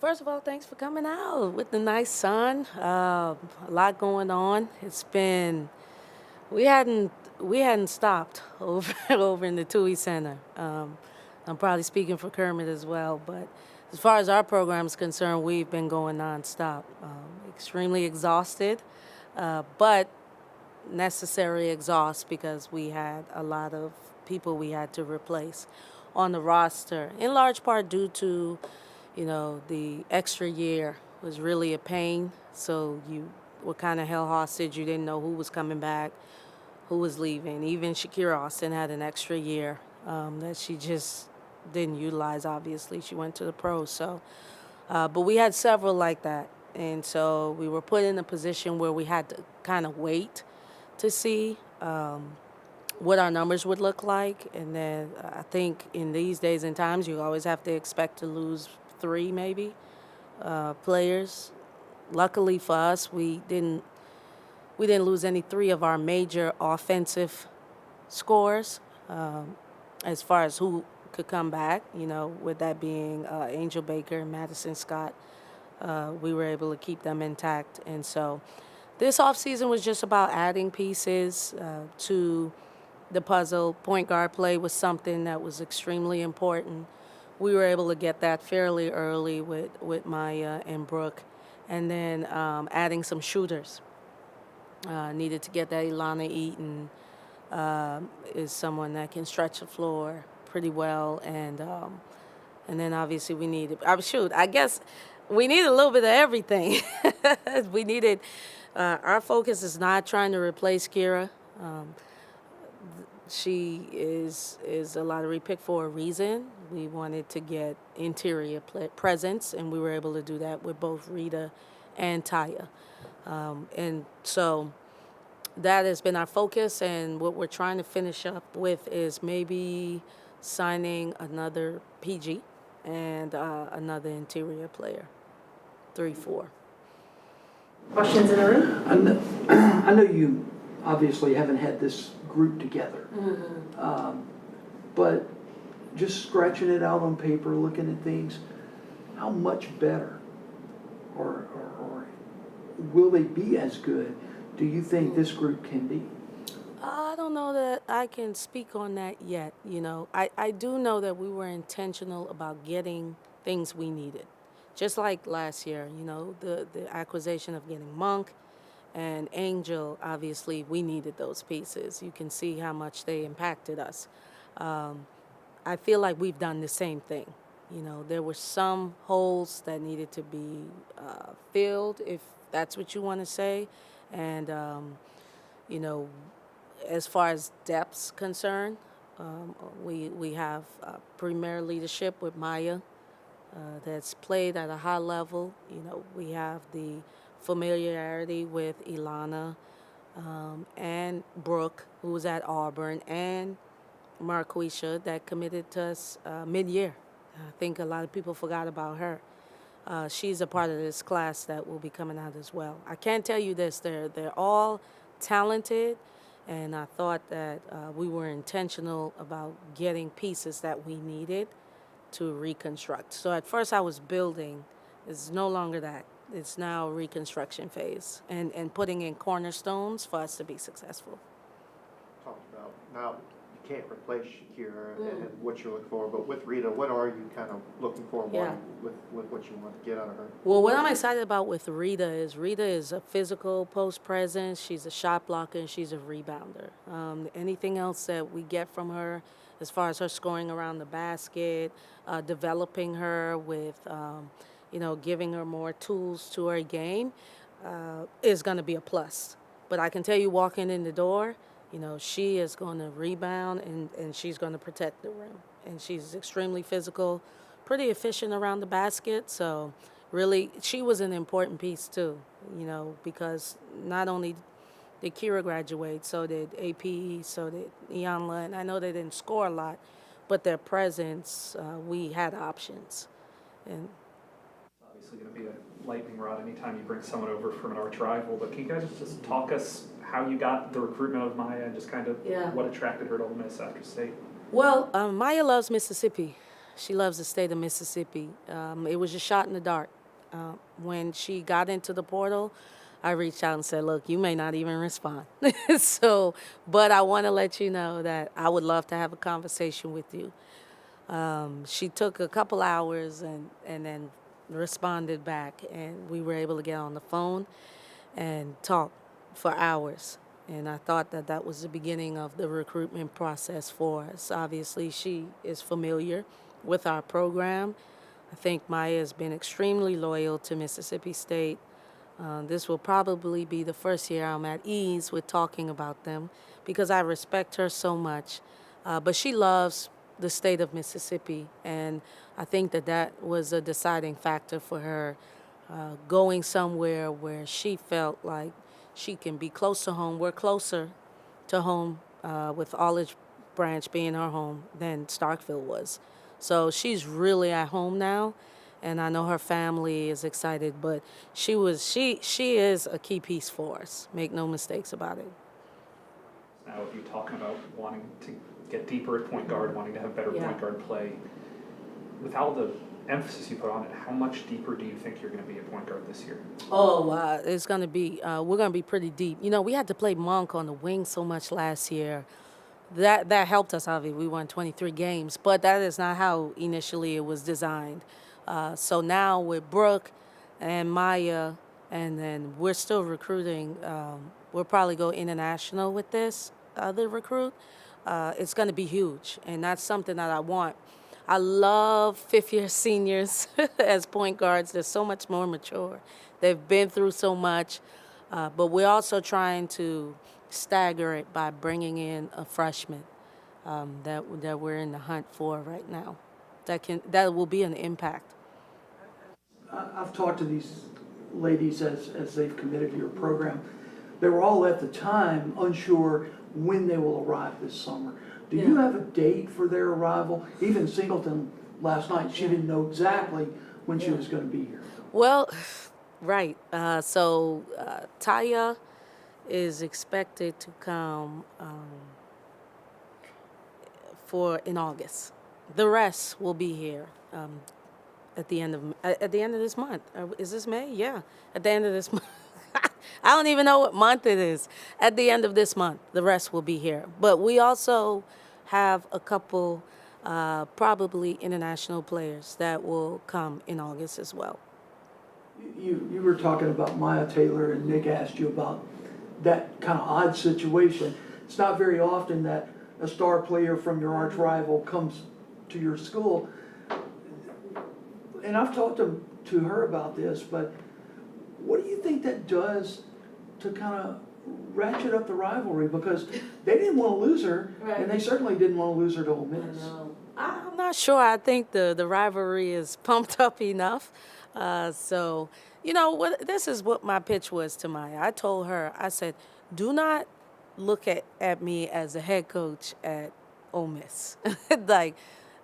First of all, thanks for coming out with the nice sun. A lot going on. It's been we hadn't we hadn't stopped over over in the TUI Center. I'm probably speaking for Kermit as well, but as far as our program is concerned, we've been going nonstop. Extremely exhausted, but necessary exhaust because we had a lot of people we had to replace on the roster, in large part due to, the extra year was really a pain. So you were kind of held hostage. You didn't know who was coming back, who was leaving. Even Shakira Austin had an extra year that she just didn't utilize, obviously. She went to the pros. But we had several like that. And so we were put in a position where we had to kind of wait to see what our numbers would look like. And then I think in these days and times, you always have to expect to lose three, maybe, players. Luckily for us, we didn't lose any three of our major offensive scores as far as who could come back, with that being Angel Baker and Madison Scott. We were able to keep them intact. And so this offseason was just about adding pieces to the puzzle. Point guard play was something that was extremely important. We were able to get that fairly early with Maya and Brooke. And then adding some shooters. Needed to get that. Ilana Eaton is someone that can stretch the floor pretty well. And then obviously we needed, I guess we needed a little bit of everything. We needed, our focus is not trying to replace Kira. She is a lottery pick for a reason. We wanted to get interior presence, and we were able to do that with both Rita and Taya. And so that has been our focus, and what we're trying to finish up with is maybe signing another PG and another interior player, 3-4. Questions in the room? I know you obviously haven't had this group together, but just scratching it out on paper, looking at things, how much better or will they be as good do you think this group can be? I don't know that I can speak on that yet. I do know that we were intentional about getting things we needed. Just like last year, the acquisition of getting Monk and Angel, obviously, we needed those pieces. You can see how much they impacted us. I feel like we've done the same thing. There were some holes that needed to be filled, if that's what you want to say. And, as far as depth's concerned, we have premier leadership with Maya that's played at a high level. We have the familiarity with Ilana and Brooke, who was at Auburn, and Marquisha that committed to us mid-year. I think a lot of people forgot about her. She's a part of this class that will be coming out as well. I can't tell you this, they're all talented, and I thought that we were intentional about getting pieces that we needed to reconstruct. So at first I was building. It's no longer that. It's now a reconstruction phase and putting in cornerstones for us to be successful. Talked about now you can't replace Shakira and what you're looking for, but with Rita, what are you kind of looking for with what you want to get out of her? Well, what I'm excited about with Rita is a physical post presence. She's a shot blocker and she's a rebounder. Anything else that we get from her, as far as her scoring around the basket, developing her with, giving her more tools to her game, is going to be a plus. But I can tell you, walking in the door, she is going to rebound and she's going to protect the rim. And she's extremely physical, pretty efficient around the basket. So really, she was an important piece too, because not only did Kira graduate, so did AP, so did Iyanla. And I know they didn't score a lot, but their presence, we had options. And It's obviously going to be a lightning rod anytime you bring someone over from an arch rival, but can you guys just talk us how you got the recruitment of Maya and just kind of what attracted her to Ole Miss after state? Well, Maya loves Mississippi. She loves the state of Mississippi. It was a shot in the dark. When she got into the portal, I reached out and said, look, you may not even respond. But I want to let you know that I would love to have a conversation with you. She took a couple hours and then responded back, and we were able to get on the phone and talk for hours. And I thought that that was the beginning of the recruitment process for us. Obviously, she is familiar with our program. I think Maya has been extremely loyal to Mississippi State. This will probably be the first year I'm at ease with talking about them because I respect her so much. But she loves the state of Mississippi, and I think that that was a deciding factor for her going somewhere where she felt like she can be close to home. We're closer to home with Olive Branch being her home than Starkville was. So she's really at home now, and I know her family is excited, but she is a key piece for us. Make no mistakes about it. Now, you talking about wanting to get deeper at point guard, wanting to have better point guard play. With all the emphasis you put on it, how much deeper do you think you're going to be at point guard this year? Oh, it's going to be, we're going to be pretty deep. You know, we had to play Monk on the wing so much last year. That helped us, obviously. We won 23 games, but that is not how initially it was designed. So now with Brooke and Maya, and then we're still recruiting. We'll probably go international with this other recruit. It's going to be huge, and that's something that I want. I love fifth-year seniors as point guards. They're so much more mature. They've been through so much, but we're also trying to stagger it by bringing in a freshman that we're in the hunt for right now. That will be an impact. I've talked to these ladies as they've committed to your program. They were all at the time unsure when they will arrive this summer. Do you have a date for their arrival? Even Singleton last night, she didn't know exactly when she was going to be here. Well, right. So Taya is expected to come in August. The rest will be here at the end of this month. Is this May? Yeah, at the end of this month. I don't even know what month it is. At the end of this month, the rest will be here. But we also have a couple probably international players that will come in August as well. You were talking about Maya Taylor, and Nick asked you about that kind of odd situation. It's not very often that a star player from your arch rival comes to your school. And I've talked to her about this, but what do you think that does to kind of ratchet up the rivalry? Because they didn't want to lose her, and they certainly didn't want to lose her to Ole Miss. I'm not sure. I think the rivalry is pumped up enough. So, you know, this is what my pitch was to Maya. I told her, I said, do not look at me as a head coach at Ole Miss. Like,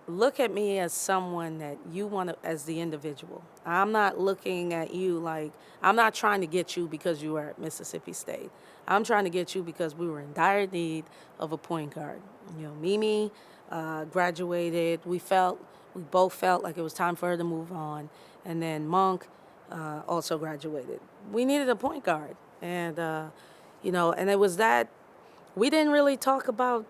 look at me as someone that you want to, as the individual. I'm not looking at you like, I'm not trying to get you because you were at Mississippi State. I'm trying to get you because we were in dire need of a point guard. You know, Mimi graduated. We both felt like it was time for her to move on. And then Monk also graduated. We needed a point guard. And, you know, and it was that, we didn't really talk about,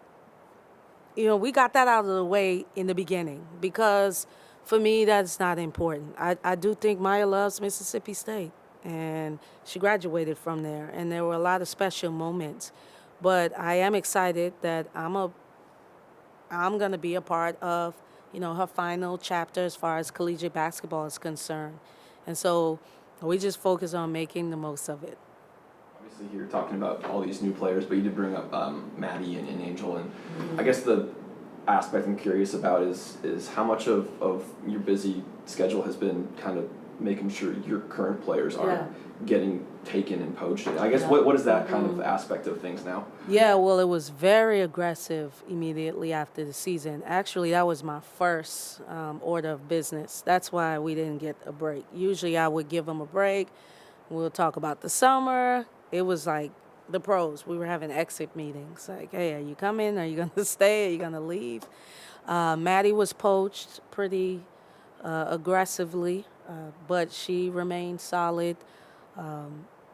you know, we got that out of the way in the beginning because for me, that's not important. I do think Maya loves Mississippi State, and she graduated from there, and there were a lot of special moments. But I am excited that I'm going to be a part of, you know, her final chapter as far as collegiate basketball is concerned. And so we just focus on making the most of it. Obviously, you're talking about all these new players, but you did bring up Maddie and Angel, and I guess the aspect I'm curious about is how much of your busy schedule has been kind of making sure your current players aren't getting taken and poached. I guess what is that kind of aspect of things now? Yeah, well, it was very aggressive immediately after the season. Actually, that was my first order of business. That's why we didn't get a break. Usually I would give them a break. We'll talk about the summer. It was like the pros. We were having exit meetings. Like, hey, are you coming? Are you going to stay? Are you going to leave? Maddie was poached pretty aggressively, but she remained solid.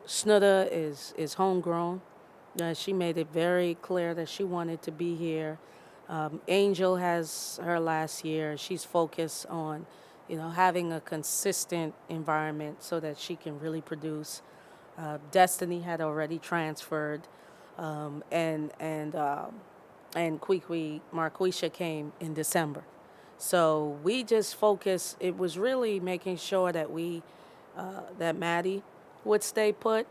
Snuda is homegrown. She made it very clear that she wanted to be here. Angel has her last year. She's focused on, having a consistent environment so that she can really produce. Destiny had already transferred, and Kwikwi Marquisha came in December. So we just focused. It was really making sure that that Maddie would stay put.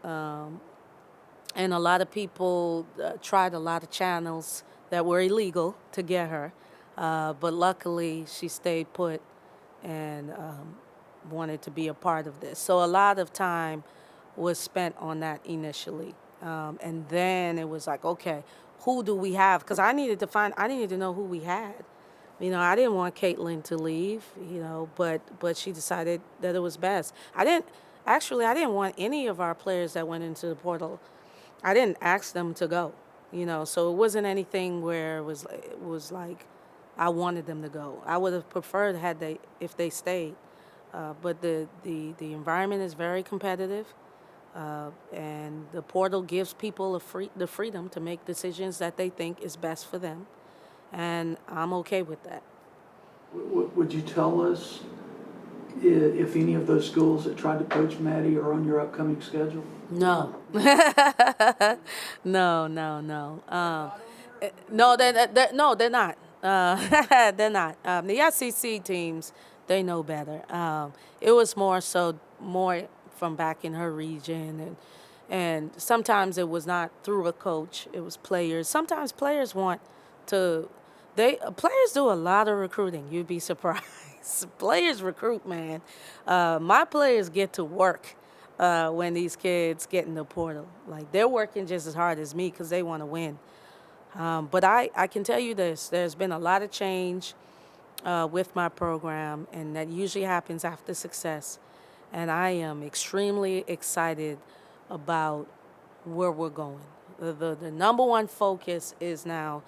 And a lot of people tried a lot of channels that were illegal to get her. But luckily, she stayed put and wanted to be a part of this. So a lot of time was spent on that initially. And then it was like, okay, who do we have? Because I needed to know who we had. I didn't want Caitlin to leave, but she decided that it was best. I didn't want any of our players that went into the portal. I didn't ask them to go, so it wasn't anything where it was like I wanted them to go. I would have preferred if they stayed. But the environment is very competitive, and the portal gives people the freedom to make decisions that they think is best for them, and I'm okay with that. Would you tell us if any of those schools that tried to poach Maddie are on your upcoming schedule? No. No. No, they're not. They're not. The SEC teams, they know better. It was more from back in her region, and sometimes it was not through a coach. It was players. Sometimes players players do a lot of recruiting. You'd be surprised. Players recruit, man. My players get to work when these kids get in the portal. Like, they're working just as hard as me because they want to win. But I can tell you this. There's been a lot of change with my program, and that usually happens after success. And I am extremely excited about where we're going. The number one focus is now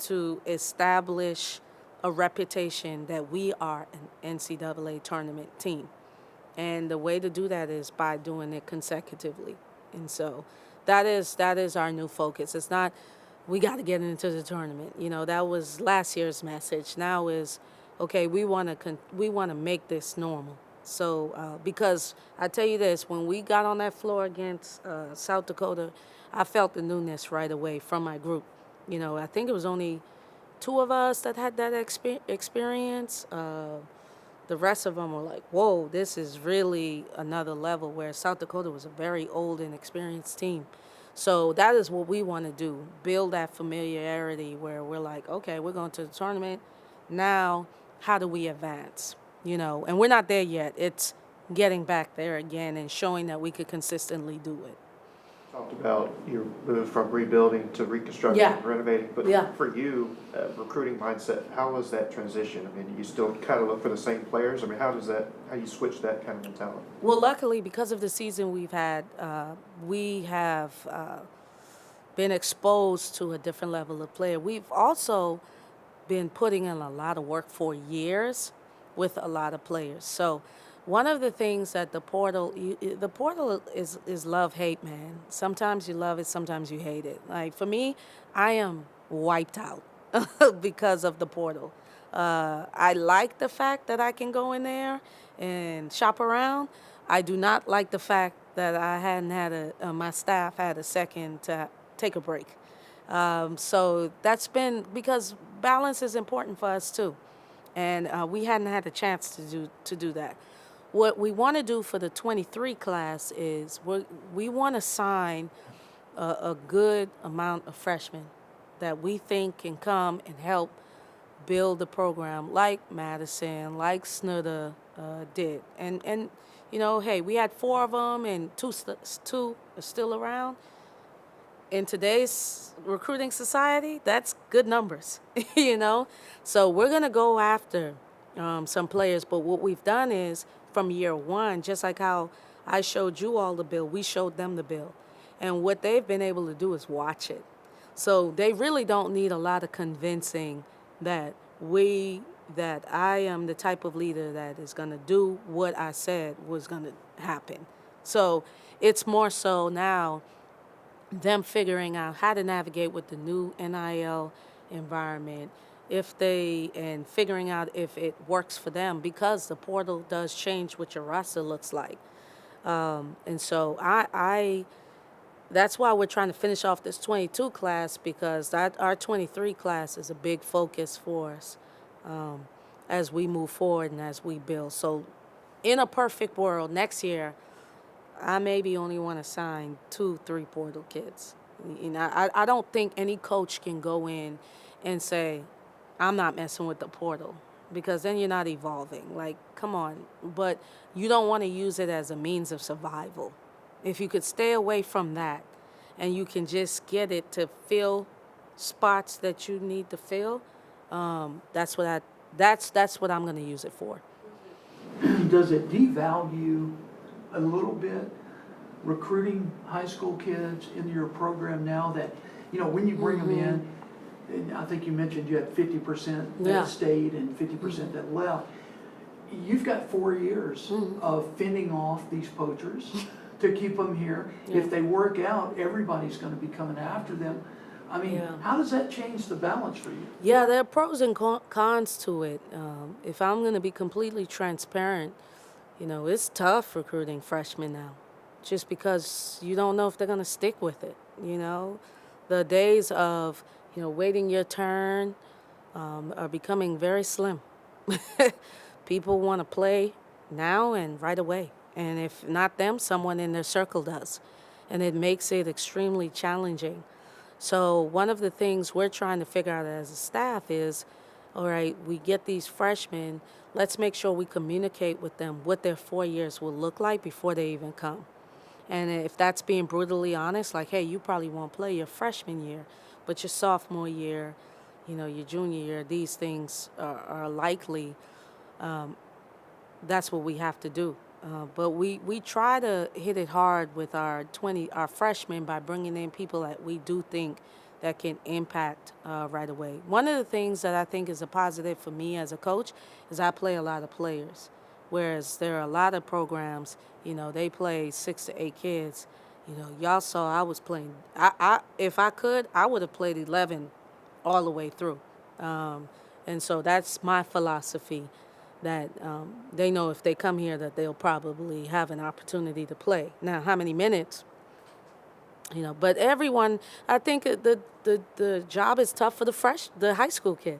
to establish a reputation that we are an NCAA tournament team. And the way to do that is by doing it consecutively. And so that is our new focus. It's not, we got to get into the tournament. That was last year's message. Now is, okay, we want to make this normal. So because I tell you this, when we got on that floor against South Dakota, I felt the newness right away from my group. I think it was only 2 of us that had that experience. The rest of them were like, whoa, this is really another level, where South Dakota was a very old and experienced team. So that is what we want to do, build that familiarity where we're like, okay, we're going to the tournament. Now, how do we advance? And we're not there yet. It's getting back there again and showing that we could consistently do it. Talked about your move from rebuilding to reconstructing and renovating, but for you, recruiting mindset, how was that transition? I mean, you still kind of look for the same players? I mean, how you switch that kind of mentality? Well, luckily, because of the season we've had, we have been exposed to a different level of player. We've also been putting in a lot of work for years with a lot of players. So one of the things that the portal is love-hate, man. Sometimes you love it, sometimes you hate it. Like, for me, I am wiped out because of the portal. I like the fact that I can go in there and shop around. I do not like the fact that I hadn't had my staff had a second to take a break. So that's been, because balance is important for us too. And we hadn't had a chance to do that. What we want to do for the 23 class is we want to sign a good amount of freshmen that we think can come and help build the program, like Madison, like Snuda did. And hey, we had 4 of them, and two are still around. In today's recruiting society, that's good numbers, So we're going to go after some players. But what we've done is, from year 1, just like how I showed you all the bill, we showed them the bill. And what they've been able to do is watch it. So they really don't need a lot of convincing that I am the type of leader that is going to do what I said was going to happen. So it's more so now them figuring out how to navigate with the new NIL environment, and figuring out if it works for them, because the portal does change what your roster looks like. And so that's why we're trying to finish off this 22 class, because our 23 class is a big focus for us as we move forward and as we build. So in a perfect world, next year, I maybe only want to sign 2-3 portal kids. You know, I don't think any coach can go in and say, I'm not messing with the portal, because then you're not evolving. Like, come on. But you don't want to use it as a means of survival. If you could stay away from that and you can just get it to fill spots that you need to fill, that's what I'm going to use it for. Does it devalue a little bit recruiting high school kids into your program now that, you know, when you bring them in, and I think you mentioned you had 50% that stayed and 50% that left, you've got 4 years of fending off these poachers to keep them here. If they work out, everybody's going to be coming after them. I mean, how does that change the balance for you? Yeah, there are pros and cons to it. If I'm going to be completely transparent, you know, it's tough recruiting freshmen now, just because you don't know if they're going to stick with it. You know, the days of, you know, waiting your turn are becoming very slim. People want to play now and right away. And if not them, someone in their circle does. And it makes it extremely challenging. So one of the things we're trying to figure out as a staff is, all right, we get these freshmen, let's make sure we communicate with them what their 4 years will look like before they even come. And if that's being brutally honest, like, hey, you probably won't play your freshman year, but your sophomore year, you know, your junior year, these things are likely. That's what we have to do. But we try to hit it hard with our freshmen by bringing in people that we do think that can impact right away. One of the things that I think is a positive for me as a coach is I play a lot of players, whereas there are a lot of programs, you know, they play 6 to 8 kids. You know, y'all saw I was playing. If I could, I would have played 11 all the way through. And so that's my philosophy, that they know if they come here that they'll probably have an opportunity to play. Now, how many minutes? You know, but everyone, I think the job is tough for the high school kid.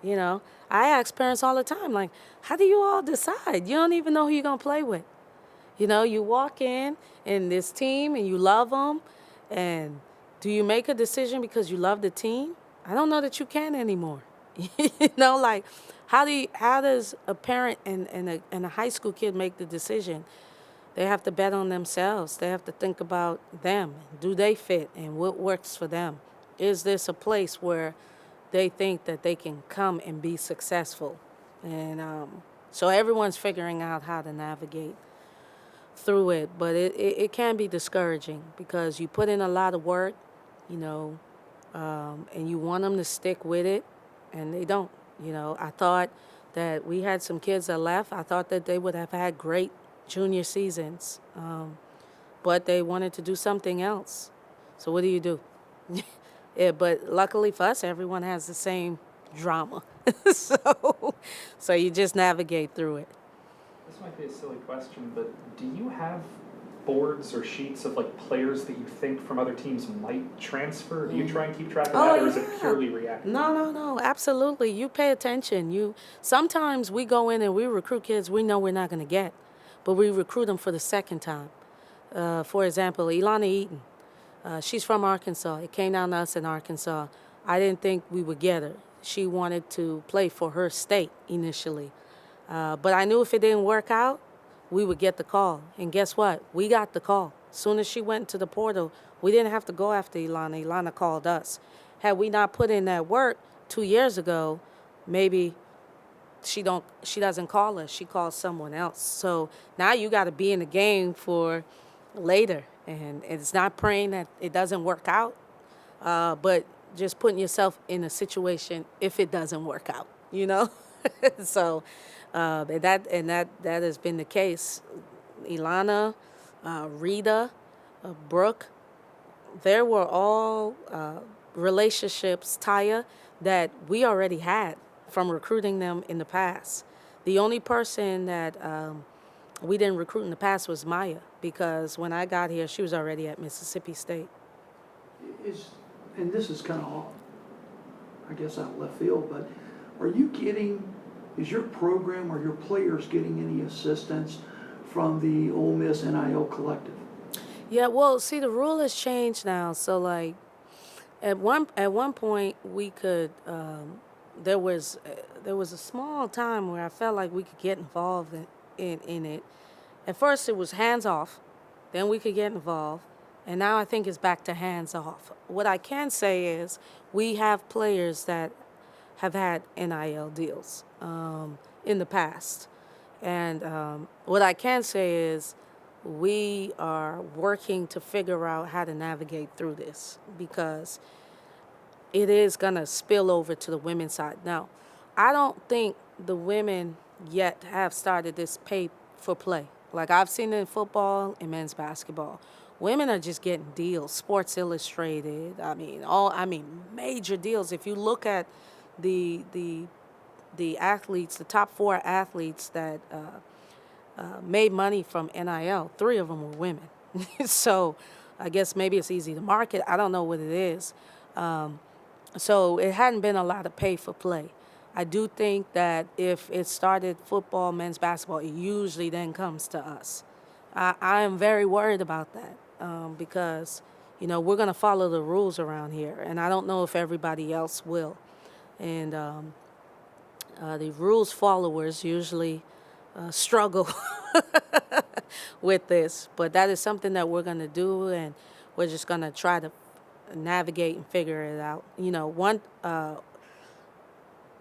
You know, I ask parents all the time, like, how do you all decide? You don't even know who you're going to play with. You know, you walk in this team and you love them, and do you make a decision because you love the team? I don't know that you can anymore. You know, like, how does a parent and a high school kid make the decision? They have to bet on themselves. They have to think about them. Do they fit, and what works for them? Is this a place where they think that they can come and be successful? And so everyone's figuring out how to navigate through it, but it can be discouraging because you put in a lot of work, you know, and you want them to stick with it, and they don't. You know, I thought that we had some kids that left. I thought that they would have had great junior seasons, but they wanted to do something else. So what do you do? Yeah, but luckily for us, everyone has the same drama. So you just navigate through it. This might be a silly question, but do you have boards or sheets of like players that you think from other teams might transfer? Do you try and keep track of that, or is it purely reactive? No, absolutely. You pay attention. Sometimes we go in and we recruit kids we know we're not going to get, but we recruit them for the second time. For example, Ilana Eaton, she's from Arkansas. It came down to us in Arkansas. I didn't think we would get her. She wanted to play for her state initially, but I knew if it didn't work out, we would get the call. And guess what? We got the call. As soon as she went to the portal, we didn't have to go after Ilana. Ilana called us. Had we not put in that work 2 years ago, maybe she doesn't call us. She calls someone else. So now you got to be in the game for later. And it's not praying that it doesn't work out, but just putting yourself in a situation if it doesn't work out, you know? So that has been the case. Ilana, Rita, Brooke, there were all relationships, Taya, that we already had from recruiting them in the past. The only person that we didn't recruit in the past was Maya, because when I got here, she was already at Mississippi State. And this is kind of, I guess, out of left field, but is your program or your players getting any assistance from the Ole Miss NIL collective? Yeah, well, see, the rule has changed now. So, like, at one point, we could. There was a small time where I felt like we could get involved in it. At first, it was hands off, then we could get involved, and now I think it's back to hands off. What I can say is we have players that have had NIL deals in the past, and what I can say is we are working to figure out how to navigate through this, because it is going to spill over to the women's side. Now, I don't think the women yet have started this pay for play. Like I've seen it in football and men's basketball. Women are just getting deals. Sports Illustrated, I mean major deals. If you look at the athletes, the top 4 athletes that made money from NIL, 3 of them were women. So I guess maybe it's easy to market. I don't know what it is. So it hadn't been a lot of pay for play. I do think that if it started football, men's basketball, it usually then comes to us. I am very worried about that because, we're going to follow the rules around here, and I don't know if everybody else will. And the rules followers usually struggle with this, but that is something that we're going to do, and we're just going to try to navigate and figure it out.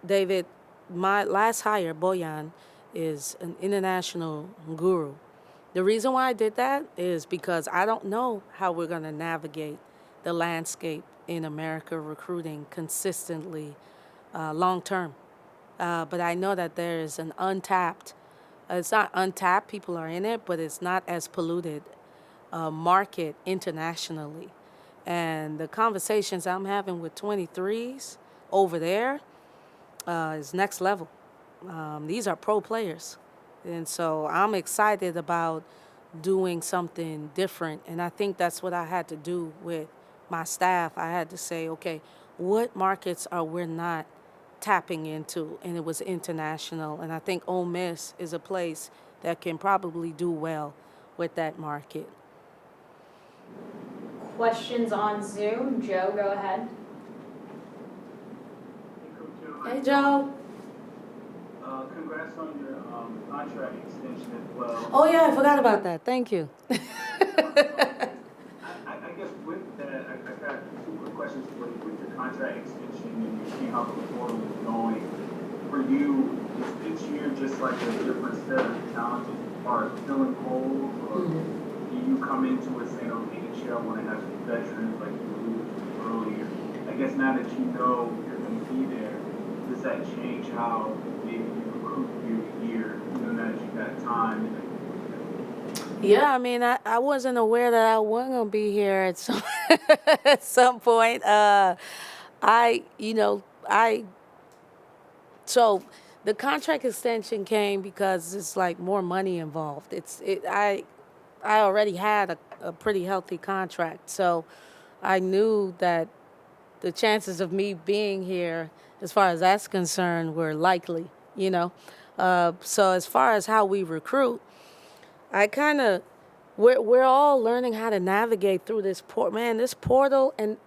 David, my last hire, Boyan, is an international guru. The reason why I did that is because I don't know how we're going to navigate the landscape in America recruiting consistently long term. But I know that there is an it's not untapped, people are in it, but it's not as polluted market internationally. And the conversations I'm having with 23s over there is next level. These are pro players. And so I'm excited about doing something different. And I think that's what I had to do with my staff. I had to say, okay, what markets are we not tapping into? And it was international. And I think Ole Miss is a place that can probably do well with that market. Questions on Zoom? Joe, go ahead. Hey, Joe. Congrats on your contract extension as well. Oh, yeah, I forgot about that. Thank you. I guess with that, I got 2 quick questions for you. With the contract extension and you see how the portal is going, for you, is this year just like a different set of challenges as far as filling holes, or do you come into it saying, okay, this year I want to have some veterans like you alluded to earlier? I guess now that you know you're going to be there, does that change how maybe you recruit year to year, now that you've got time? Yeah, I mean, I wasn't aware that I wasn't going to be here at some, at some point. So the contract extension came because it's like more money involved. I already had a pretty healthy contract, so I knew that the chances of me being here, as far as that's concerned, were likely, So as far as how we recruit, we're all learning how to navigate through this portal, and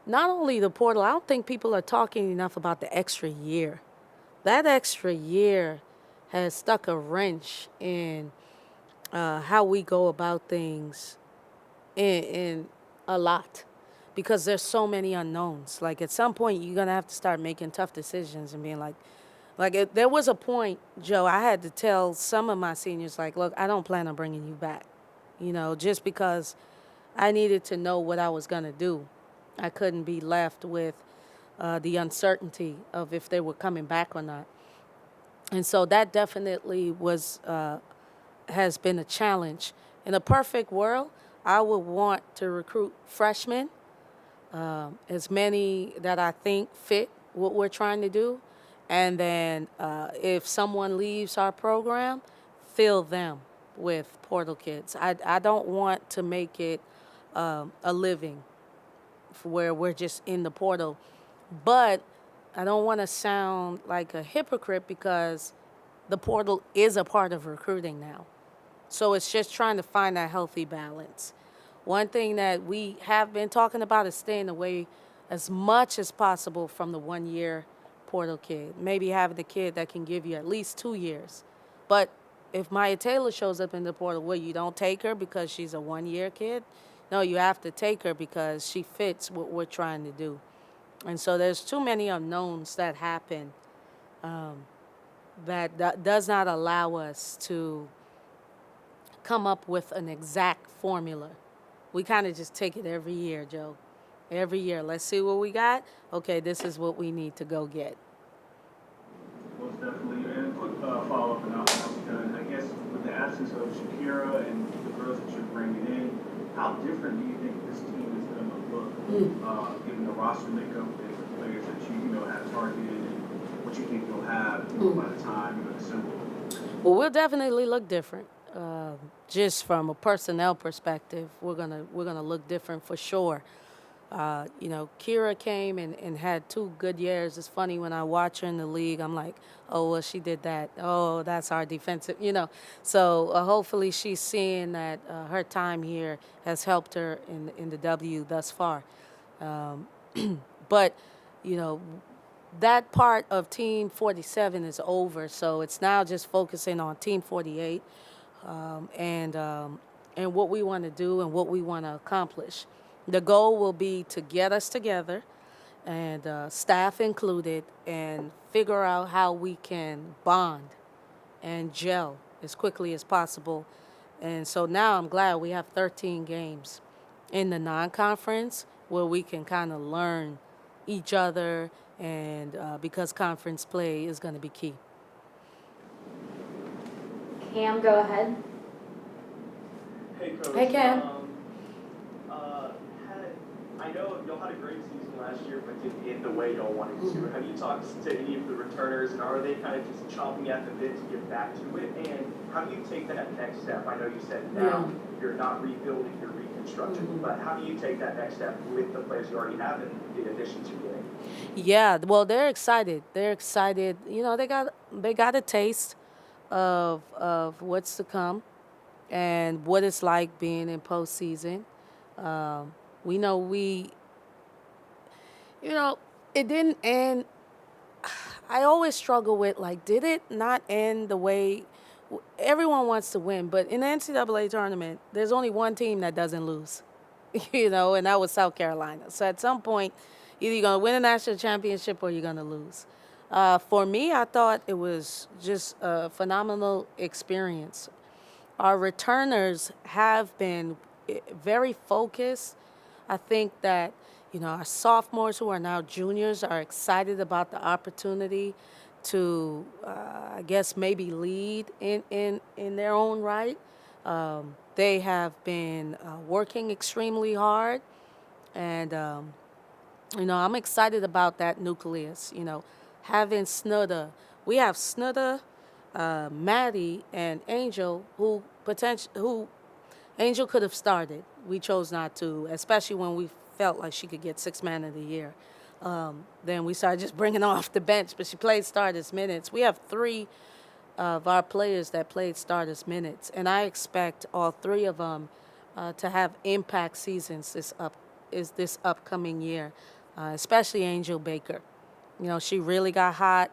not only the portal, I don't think people are talking enough about the extra year. That extra year has stuck a wrench in how we go about things in a lot, because there's so many unknowns. Like at some point, you're going to have to start making tough decisions and being there was a point, Joe, I had to tell some of my seniors, look, I don't plan on bringing you back, just because I needed to know what I was going to do. I couldn't be left with the uncertainty of if they were coming back or not. And so that definitely has been a challenge. In a perfect world, I would want to recruit freshmen, as many that I think fit what we're trying to do. And then if someone leaves our program, fill them with portal kids. I don't want to make it a living where we're just in the portal. But I don't want to sound like a hypocrite because the portal is a part of recruiting now. So it's just trying to find that healthy balance. One thing that we have been talking about is staying away as much as possible from the 1 year portal kid. Maybe having a kid that can give you at least 2 years. But if Maya Taylor shows up in the portal, well, you don't take her because she's a 1 year kid. No, you have to take her because she fits what we're trying to do. And so there's too many unknowns that happen that does not allow us to come up with an exact formula. We kind of just take it every year, Joe. Every year. Let's see what we got. Okay, this is what we need to go get. Most definitely. And a quick follow-up, and I'll be done. I guess with the absence of Shakira and the girls that you're bringing in, how different do you think this team is going to look, given the roster makeup and the players that you have targeted and what you think you'll have by the time you assemble? Well, we'll definitely look different. Just from a personnel perspective, we're gonna look different for sure. Kira came and had 2 good years. It's funny when I watch her in the league, I'm like, oh, well, she did that. Oh, that's our defensive, So hopefully she's seeing that her time here has helped her in the W thus far. But, that part of Team 47 is over, so it's now just focusing on Team 48 and what we want to do and what we want to accomplish. The goal will be to get us together, and staff included, and figure out how we can bond and gel as quickly as possible. And so now I'm glad we have 13 games in the non-conference where we can kind of learn each other, and because conference play is going to be key. Cam, go ahead. Hey, Coach. Hey, Cam. I know y'all had a great season last year, but didn't end the way y'all wanted to. Have you talked to any of the returners, and are they kind of just chomping at the bit to get back to it? And how do you take that next step? I know you said now you're not rebuilding, you're reconstructing, but how do you take that next step with the players you already have and the additions you're getting? Yeah, well, they're excited. They're excited. They got a taste of what's to come and what it's like being in postseason. We know it didn't end. I always struggle with, did it not end the way everyone wants to win? But in the NCAA tournament, there's only one team that doesn't lose, and that was South Carolina. So at some point, either you're going to win a national championship or you're going to lose. For me, I thought it was just a phenomenal experience. Our returners have been very focused. I think that, our sophomores who are now juniors are excited about the opportunity to, I guess, maybe lead in their own right. They have been working extremely hard. And, I'm excited about that nucleus, having Snudda. We have Snudda, Maddie, and Angel, who Angel could have started. We chose not to, especially when we felt like she could get 6th man of the year. Then we started just bringing her off the bench, but she played starters minutes. We have 3 of our players that played starters minutes, and I expect all 3 of them to have impact seasons this upcoming year, especially Angel Baker. She really got hot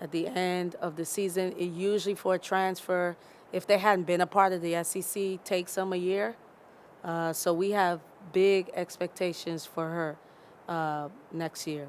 at the end of the season. It usually for a transfer, if they hadn't been a part of the SEC, takes them a year. So we have big expectations for her next year.